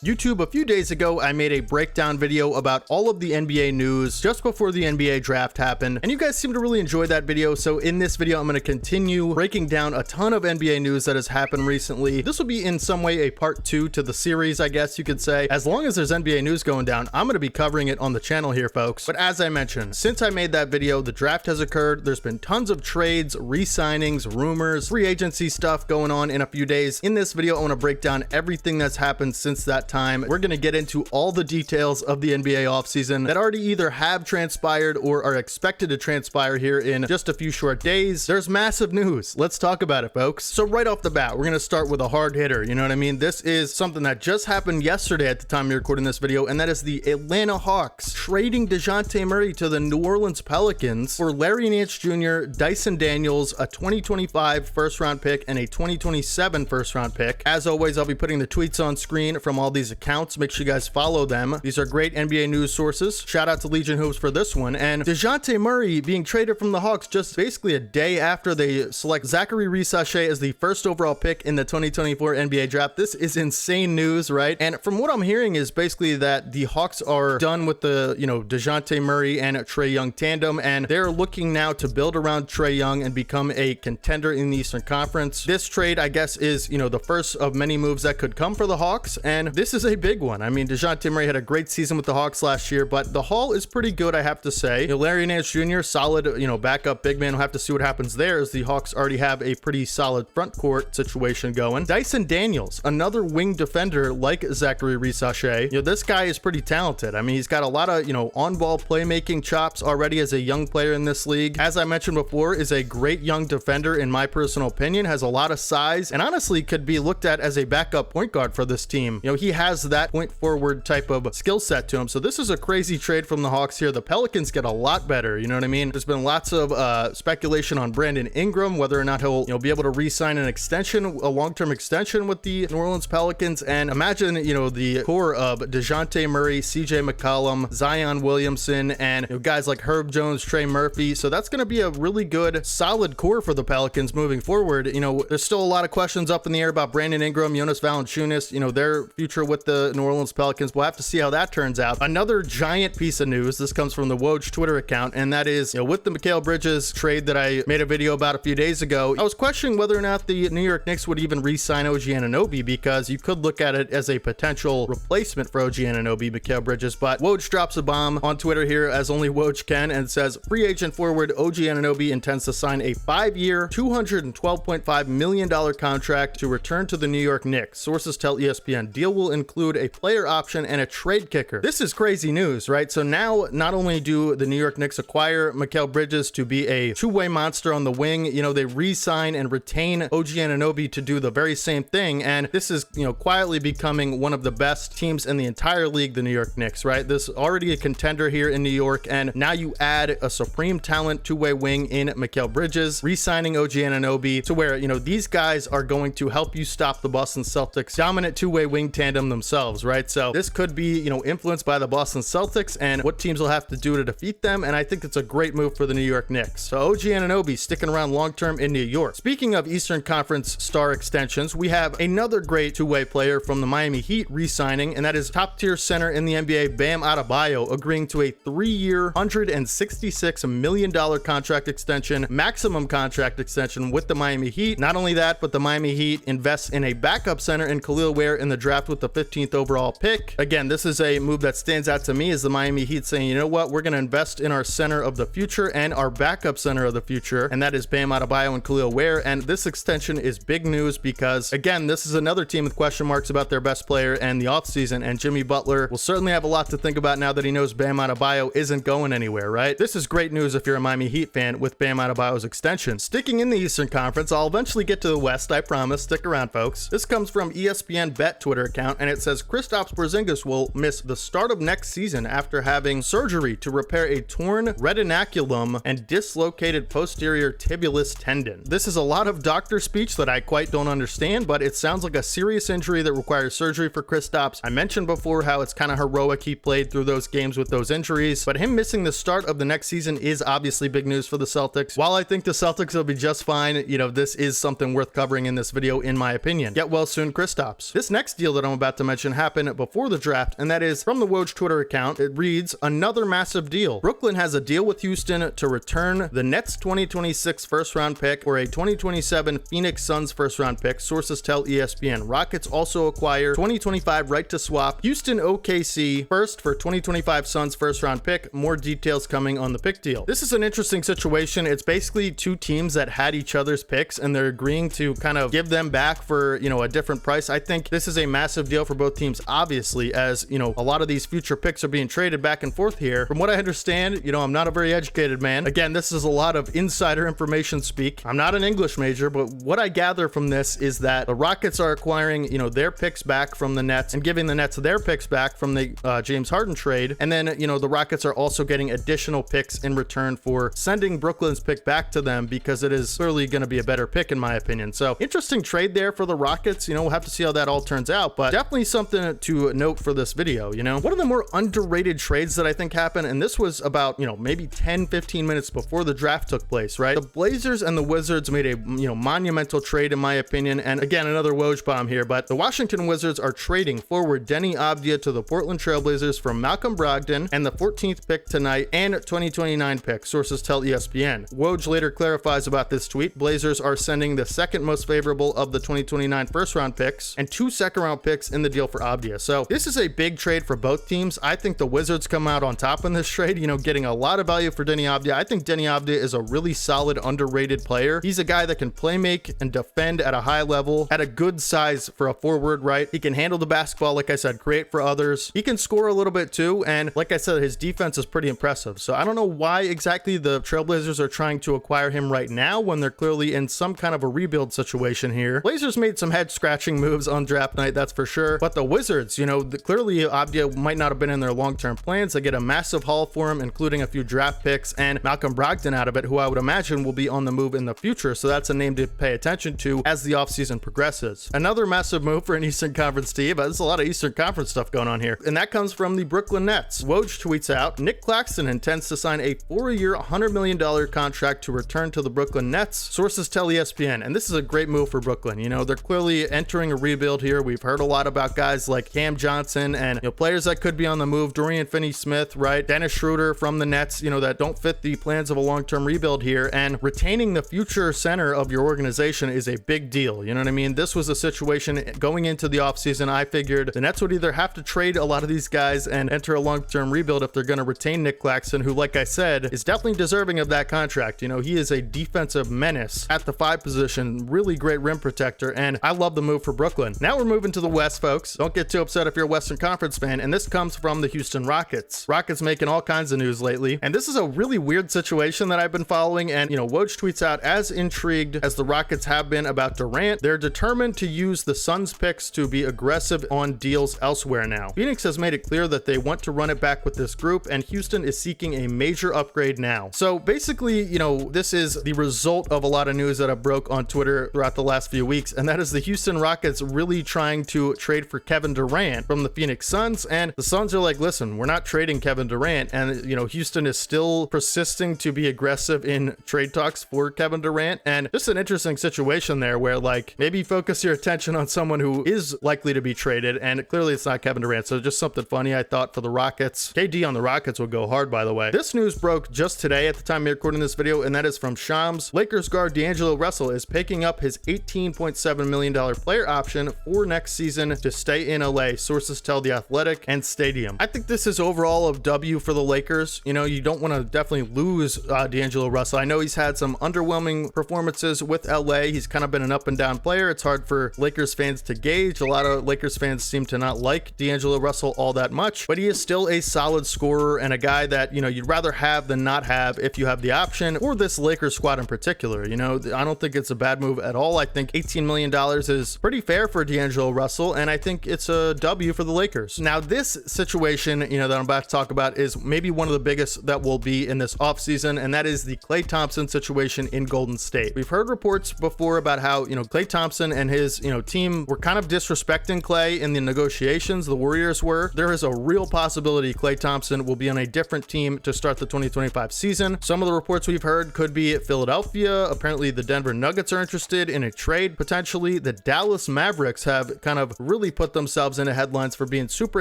YouTube, a few days ago, I made a breakdown video about all of the NBA news just before the NBA draft happened, and you guys seem to really enjoy that video. So in this video, I'm going to continue breaking down a ton of NBA news that has happened recently. This will be in some way a part 2 to the series, I guess you could say. As long as there's NBA news going down, I'm going to be covering it on the channel here, folks. But as I mentioned, since I made that video, the draft has occurred. There's been tons of trades, re-signings, rumors, free agency stuff going on in a few days. In this video, I want to break down everything that's happened since that time. We're going to get into all the details of the NBA offseason that already either have transpired or are expected to transpire here in just a few short days. There's massive news. Let's talk about it, folks. So right off the bat, we're going to start with a hard hitter. You know what I mean? This is something that just happened yesterday at the time you're recording this video, and that is the Atlanta Hawks trading Dejounte Murray to the New Orleans Pelicans for Larry Nance Jr., Dyson Daniels, a 2025 first-round pick, and a 2027 first-round pick. As always, I'll be putting the tweets on screen from all these accounts. Make sure you guys follow them. These are great NBA news sources. Shout out to Legion Hoops for this one. And Dejounte Murray being traded from the Hawks just basically a day after they select Zachary Risachet as the first overall pick in the 2024 NBA draft. This is insane news, right? And from what I'm hearing is basically that the Hawks are done with the, Dejounte Murray and Trae Young tandem, and they're looking now to build around Trae Young and become a contender in the Eastern Conference. This trade, I guess, is, the first of many moves that could come for the Hawks, and this is a big one. I mean, Dejounte Murray had a great season with the Hawks last year, but the haul is pretty good, I have to say. Larry Nance Jr., solid, backup big man. We'll have to see what happens there, as the Hawks already have a pretty solid front court situation going. Dyson Daniels, another wing defender like Zachary Risachet. This guy is pretty talented. I mean, he's got a lot of, on-ball playmaking chops already as a young player in this league. As I mentioned before, is a great young defender in my personal opinion, has a lot of size, and honestly could be looked at as a backup point guard for this team. He has that point forward type of skill set to him. So this is a crazy trade from the Hawks here. The Pelicans get a lot better. You know what I mean? There's been lots of speculation on Brandon Ingram, whether or not he'll be able to re-sign an extension, a long-term extension with the New Orleans Pelicans. And imagine, the core of Dejounte Murray, CJ McCollum, Zion Williamson, and guys like Herb Jones, Trey Murphy. So that's going to be a really good, solid core for the Pelicans moving forward. There's still a lot of questions up in the air about Brandon Ingram, Jonas Valanciunas, their future with the New Orleans Pelicans. We'll have to see how that turns out. Another giant piece of news, this comes from the Woj Twitter account, and that is, with the Mikal Bridges trade that I made a video about a few days ago, I was questioning whether or not the New York Knicks would even re-sign OG Anunoby, because you could look at it as a potential replacement for OG Anunoby, Mikal Bridges. But Woj drops a bomb on Twitter here, as only Woj can, and says, free agent forward OG Anunoby intends to sign a 5-year, $212.5 million contract to return to the New York Knicks. Sources tell ESPN deal will include a player option and a trade kicker. This is crazy news, right? So now not only do the New York Knicks acquire Mikal Bridges to be a two-way monster on the wing, they re-sign and retain OG Anunoby to do the very same thing. And this is, quietly becoming one of the best teams in the entire league, the New York Knicks, right? This already a contender here in New York, and now you add a supreme talent two-way wing in Mikal Bridges, re-signing OG Anunoby to where, these guys are going to help you stop the Boston Celtics dominant two-way wing tandem themselves, right? So this could be, influenced by the Boston Celtics and what teams will have to do to defeat them, and I think it's a great move for the New York Knicks. So OG Anunoby sticking around long-term in New York. Speaking of Eastern Conference star extensions, we have another great two-way player from the Miami Heat re-signing, and that is top-tier center in the NBA, Bam Adebayo, agreeing to a 3-year, $166 million contract extension, maximum contract extension with the Miami Heat. Not only that, but the Miami Heat invests in a backup center in Khalil Ware in the draft with the 15th overall pick. Again, this is a move that stands out to me as the Miami Heat saying, you know what, we're going to invest in our center of the future and our backup center of the future, and that is Bam Adebayo and Khalil Ware. And this extension is big news because, again, this is another team with question marks about their best player and the offseason, and Jimmy Butler will certainly have a lot to think about now that he knows Bam Adebayo isn't going anywhere, right? This is great news if you're a Miami Heat fan with Bam Adebayo's extension. Sticking in the Eastern Conference, I'll eventually get to the West, I promise. Stick around, folks. This comes from ESPN Bet Twitter account, and it says Kristaps Porzingis will miss the start of next season after having surgery to repair a torn retinaculum and dislocated posterior tibialis tendon. This is a lot of doctor speech that I quite don't understand, but it sounds like a serious injury that requires surgery for Kristaps. I mentioned before how it's kind of heroic he played through those games with those injuries, but him missing the start of the next season is obviously big news for the Celtics. While I think the Celtics will be just fine, this is something worth covering in this video, in my opinion. Get well soon, Kristaps. This next deal that I'm about about to mention happened before the draft, and that is from the Woj Twitter account. It reads, another massive deal. Brooklyn has a deal with Houston to return the Nets 2026 first round pick for a 2027 Phoenix Suns first round pick, sources tell ESPN. Rockets also acquire 2025 right to swap Houston OKC first for 2025 Suns first round pick. More details coming on the pick deal. This is an interesting situation. It's basically two teams that had each other's picks and they're agreeing to kind of give them back for, a different price. I think this is a massive deal for both teams, obviously, as, a lot of these future picks are being traded back and forth here. From what I understand, I'm not a very educated man. Again, this is a lot of insider information speak. I'm not an English major, but what I gather from this is that the Rockets are acquiring, their picks back from the Nets and giving the Nets their picks back from the James Harden trade. And then, the Rockets are also getting additional picks in return for sending Brooklyn's pick back to them because it is clearly going to be a better pick in my opinion. So interesting trade there for the Rockets. We'll have to see how that all turns out, but definitely something to note for this video. One of the more underrated trades that I think happened, and this was about, maybe 10-15 minutes before the draft took place, right? The Blazers and the Wizards made a, monumental trade in my opinion. And again, another Woj bomb here, but the Washington Wizards are trading forward Denny Avdia to the Portland Trailblazers from Malcolm Brogdon and the 14th pick tonight and 2029 pick, sources tell ESPN. Woj later clarifies about this tweet. Blazers are sending the second most favorable of the 2029 first round picks and 2 second round picks in the deal for Avdia. So this is a big trade for both teams. I think the Wizards come out on top in this trade, getting a lot of value for Denny Avdia. I think Denny Avdia is a really solid, underrated player. He's a guy that can play make and defend at a high level, at a good size for a forward, right? He can handle the basketball, like I said, create for others. He can score a little bit too, and like I said, his defense is pretty impressive. So I don't know why exactly the Trailblazers are trying to acquire him right now when they're clearly in some kind of a rebuild situation here. Blazers made some head-scratching moves on draft night, that's for sure, but the Wizards, clearly Avdia might not have been in their long-term plans. They get a massive haul for him, including a few draft picks and Malcolm Brogdon out of it, who I would imagine will be on the move in the future. So that's a name to pay attention to as the offseason progresses. Another massive move for an Eastern Conference team. There's a lot of Eastern Conference stuff going on here, and that comes from the Brooklyn Nets. Woj tweets out, Nick Claxton intends to sign a 4-year, $100 million contract to return to the Brooklyn Nets, sources tell ESPN. And this is a great move for Brooklyn. They're clearly entering a rebuild here. We've heard a lot about guys like Cam Johnson and players that could be on the move, Dorian Finney-Smith, right? Dennis Schroeder from the Nets, that don't fit the plans of a long-term rebuild here, and retaining the future center of your organization is a big deal. You know what I mean? This was a situation going into the offseason. I figured the Nets would either have to trade a lot of these guys and enter a long-term rebuild if they're going to retain Nick Claxton, who, like I said, is definitely deserving of that contract. He is a defensive menace at the 5 position, really great rim protector, and I love the move for Brooklyn. Now we're moving to the West, folks. Don't get too upset if you're a Western Conference fan, and this comes from the Houston Rockets. Rockets making all kinds of news lately, and this is a really weird situation that I've been following, and Woj tweets out, as intrigued as the Rockets have been about Durant, they're determined to use the Suns picks to be aggressive on deals elsewhere now. Phoenix has made it clear that they want to run it back with this group, and Houston is seeking a major upgrade now. So basically, this is the result of a lot of news that have broke on Twitter throughout the last few weeks, and that is the Houston Rockets really trying to trade for Kevin Durant from the Phoenix Suns, and the Suns are like, listen, we're not trading Kevin Durant, and Houston is still persisting to be aggressive in trade talks for Kevin Durant, and just an interesting situation there where maybe focus your attention on someone who is likely to be traded, and clearly it's not Kevin Durant. So just something funny I thought for the Rockets. KD on the Rockets would go hard, by the way. This news broke just today at the time of recording this video, and that is from Shams. Lakers guard DAngelo Russell is picking up his $18.7 million player option for next season to stay in LA, sources tell The Athletic and Stadium. I think this is overall a W for the Lakers. You don't want to definitely lose DAngelo Russell. I know he's had some underwhelming performances with LA. He's kind of been an up and down player. It's hard for Lakers fans to gauge. A lot of Lakers fans seem to not like DAngelo Russell all that much, but he is still a solid scorer and a guy that, you'd rather have than not have if you have the option, or this Lakers squad in particular. I don't think it's a bad move at all. I think $18 million is pretty fair for DAngelo Russell, and I think it's a W for the Lakers. Now, this situation, that I'm about to talk about is maybe one of the biggest that will be in this offseason, and that is the Klay Thompson situation in Golden State. We've heard reports before about how, Klay Thompson and his, team were kind of disrespecting Klay in the negotiations. The Warriors were. There is a real possibility Klay Thompson will be on a different team to start the 2025 season. Some of the reports we've heard could be at Philadelphia. Apparently the Denver Nuggets are interested in a trade potentially. The Dallas Mavericks have kind of really really put themselves into headlines for being super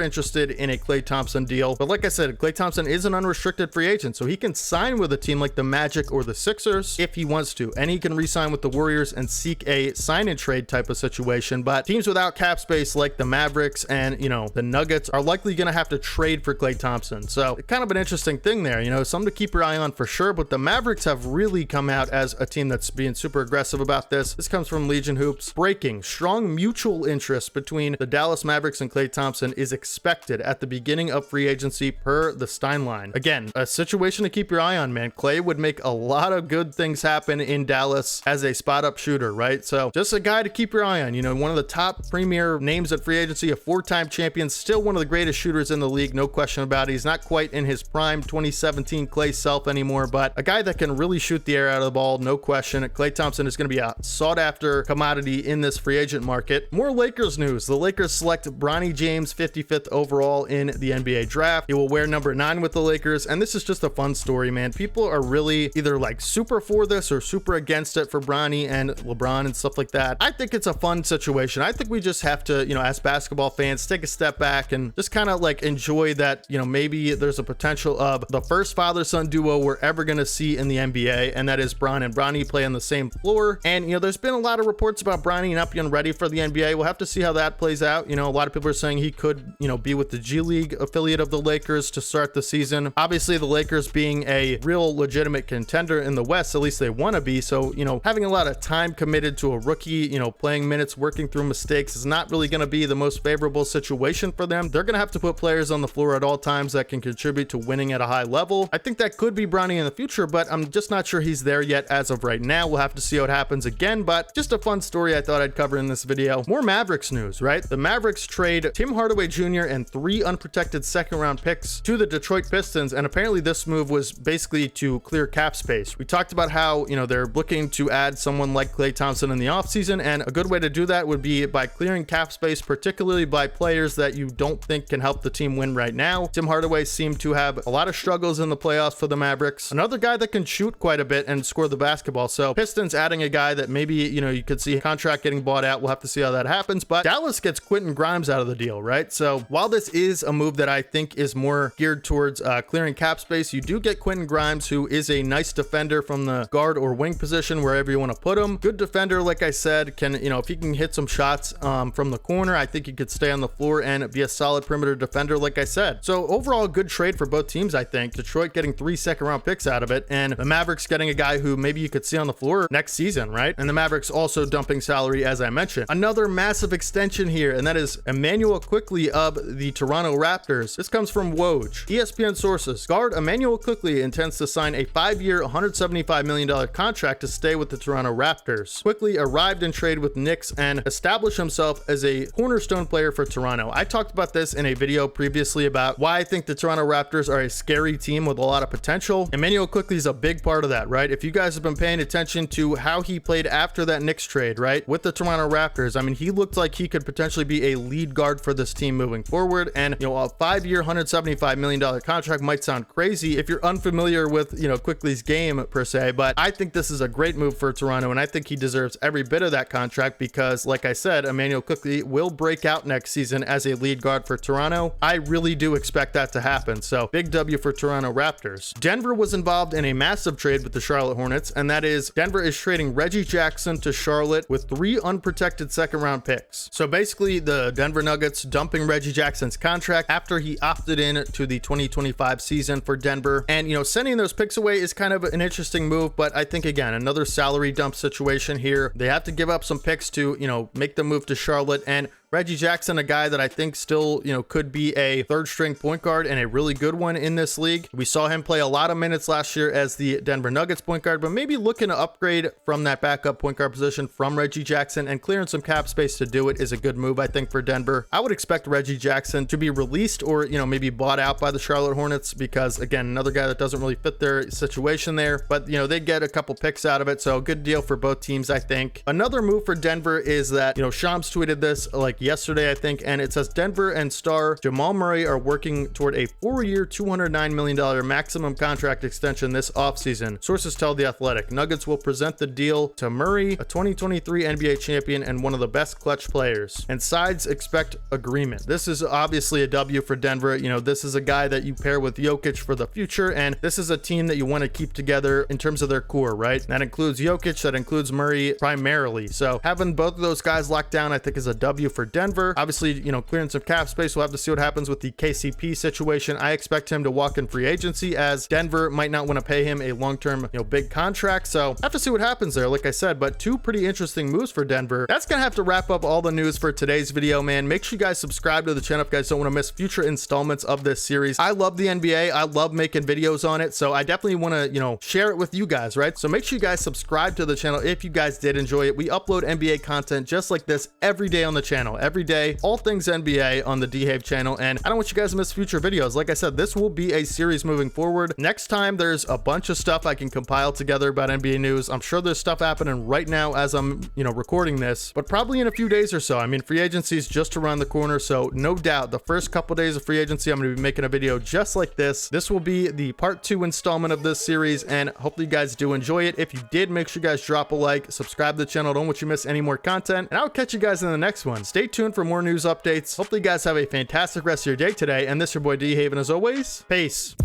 interested in a Klay Thompson deal. But like I said, Klay Thompson is an unrestricted free agent, so he can sign with a team like the Magic or the Sixers if he wants to, and he can re-sign with the Warriors and seek a sign and trade type of situation. But teams without cap space like the Mavericks and, you know, the Nuggets are likely going to have to trade for Klay Thompson. So kind of an interesting thing there, you know, something to keep your eye on for sure. But the Mavericks have really come out as a team that's being super aggressive about this. This comes from Legion Hoops. Breaking: strong mutual interest between the Dallas Mavericks and Klay Thompson is expected at the beginning of free agency per the Stein line. Again, a situation to keep your eye on, man. Klay would make a lot of good things happen in Dallas as a spot up shooter, right? So just a guy to keep your eye on. You know, one of the top premier names at free agency, a 4-time champion, still one of the greatest shooters in the league, no question about it. He's not quite in his prime 2017 Klay self anymore, but a guy that can really shoot the air out of the ball, no question. Klay Thompson is going to be a sought after commodity in this free agent market. More Lakers news. The Lakers select Bronny James 55th overall in the NBA draft. He will wear number 9 with the Lakers, and this is just a fun story, man. People are really either like super for this or super against it for Bronny and LeBron and stuff like that. I think it's a fun situation. I think we just have to, you know, as basketball fans, take a step back and just kind of like enjoy that, you know, maybe there's a potential of the first father-son duo we're ever going to see in the NBA, and that is Bron and Bronny play on the same floor. And, you know, there's been a lot of reports about Bronny not being ready for the NBA. We'll have to see how that plays out. You know, a lot of people are saying he could, you know, be with the G League affiliate of the Lakers to start the season. Obviously, the Lakers being a real legitimate contender in the West, at least they want to be. So, you know, having a lot of time committed to a rookie, you know, playing minutes, working through mistakes is not really going to be the most favorable situation for them. They're going to have to put players on the floor at all times that can contribute to winning at a high level. I think that could be Bronny in the future, but I'm just not sure he's there yet as of right now. We'll have to see how it happens again, but just a fun story I thought I'd cover in this video. More Mavericks news, right? The Mavericks trade Tim Hardaway Jr. and 3 unprotected second-round picks to the Detroit Pistons, and apparently this move was basically to clear cap space. We talked about how, you know, they're looking to add someone like Klay Thompson in the offseason, and a good way to do that would be by clearing cap space, particularly by players that you don't think can help the team win right now. Tim Hardaway seemed to have a lot of struggles in the playoffs for the Mavericks. Another guy that can shoot quite a bit and score the basketball. So Pistons adding a guy that maybe, you know, you could see a contract getting bought out. We'll have to see how that happens, but Dallas gets Quentin Grimes out of the deal, right? So while this is a move that I think is more geared towards clearing cap space, you do get Quentin Grimes, who is a nice defender from the guard or wing position, wherever you want to put him. Good defender, like I said, can, you know, if he can hit some shots from the corner, I think he could stay on the floor and be a solid perimeter defender, like I said. So overall, a good trade for both teams, I think. Detroit getting 3 second-round picks out of it, and the Mavericks getting a guy who maybe you could see on the floor next season, right? And the Mavericks also dumping salary, as I mentioned. Another massive extension here, and that is Immanuel Quickley of the Toronto Raptors. This comes from Woj. ESPN sources: guard Immanuel Quickley intends to sign a 5-year, $175 million contract to stay with the Toronto Raptors. Quickley arrived in trade with Knicks and established himself as a cornerstone player for Toronto. I talked about this in a video previously about why I think the Toronto Raptors are a scary team with a lot of potential. Immanuel Quickley is a big part of that, right? If you guys have been paying attention to how he played after that Knicks trade, right, with the Toronto Raptors, I mean, he looked like he could potentially be a lead guard for this team moving forward. And, you know, a 5-year, $175 million contract might sound crazy if you're unfamiliar with, you know, Quickley's game per se, but I think this is a great move for Toronto, and I think he deserves every bit of that contract because, like I said, Immanuel Quickley will break out next season as a lead guard for Toronto. I really do expect that to happen. So big W for Toronto Raptors. Denver was involved in a massive trade with the Charlotte Hornets, and that is Denver is trading Reggie Jackson to Charlotte with 3 unprotected second-round picks. So basically, the Denver Nuggets dumping Reggie Jackson's contract after he opted in to the 2025 season for Denver. And, you know, sending those picks away is kind of an interesting move, but I think, again, another salary dump situation here. They have to give up some picks to, you know, make the move to Charlotte, and Reggie Jackson, a guy that I think still, you know, could be a third-string point guard and a really good one in this league. We saw him play a lot of minutes last year as the Denver Nuggets point guard, but maybe looking to upgrade from that backup point guard position from Reggie Jackson and clearing some cap space to do it is a good move, I think, for Denver. I would expect Reggie Jackson to be released or, you know, maybe bought out by the Charlotte Hornets because, again, another guy that doesn't really fit their situation there, but, you know, they get a couple picks out of it, so a good deal for both teams, I think. Another move for Denver is that, you know, Shams tweeted this like like yesterday, I think, and it says Denver and star Jamal Murray are working toward a 4-year, $209 million maximum contract extension this offseason. Sources tell The Athletic. Nuggets will present the deal to Murray, a 2023 NBA champion and one of the best clutch players, and sides expect agreement. This is obviously a W for Denver. You know, this is a guy that you pair with Jokic for the future, and this is a team that you want to keep together in terms of their core, right? That includes Jokic, that includes Murray primarily. So having both of those guys locked down, I think, is a W for Denver. Obviously, you know, clearing some cap space. We'll have to see what happens with the KCP situation. I expect him to walk in free agency, as Denver might not want to pay him a long-term, you know, big contract. So have to see what happens there, like I said, but two pretty interesting moves for Denver. That's gonna have to wrap up all the news for today's video, man. Make sure you guys subscribe to the channel if you guys don't want to miss future installments of this series. I love the NBA. I love making videos on it, so I definitely want to, you know, share it with you guys, right? So make sure you guys subscribe to the channel if you guys did enjoy it. We upload NBA content just like this every day on the channel. Every day, all things NBA on the DHave channel, and I don't want you guys to miss future videos. Like I said, this will be a series moving forward. Next time, there's a bunch of stuff I can compile together about NBA news. I'm sure there's stuff happening right now as I'm, you know, recording this, but probably in a few days or so. I mean, free agency is just around the corner, so no doubt the first couple days of free agency, I'm going to be making a video just like this. This will be the part 2 installment of this series, and hopefully you guys do enjoy it. If you did, make sure you guys drop a like, subscribe to the channel. Don't want you to miss any more content, and I'll catch you guys in the next one. Stay tuned for more news updates. Hopefully you guys have a fantastic rest of your day today, and this is your boy D-Have, and as always, peace.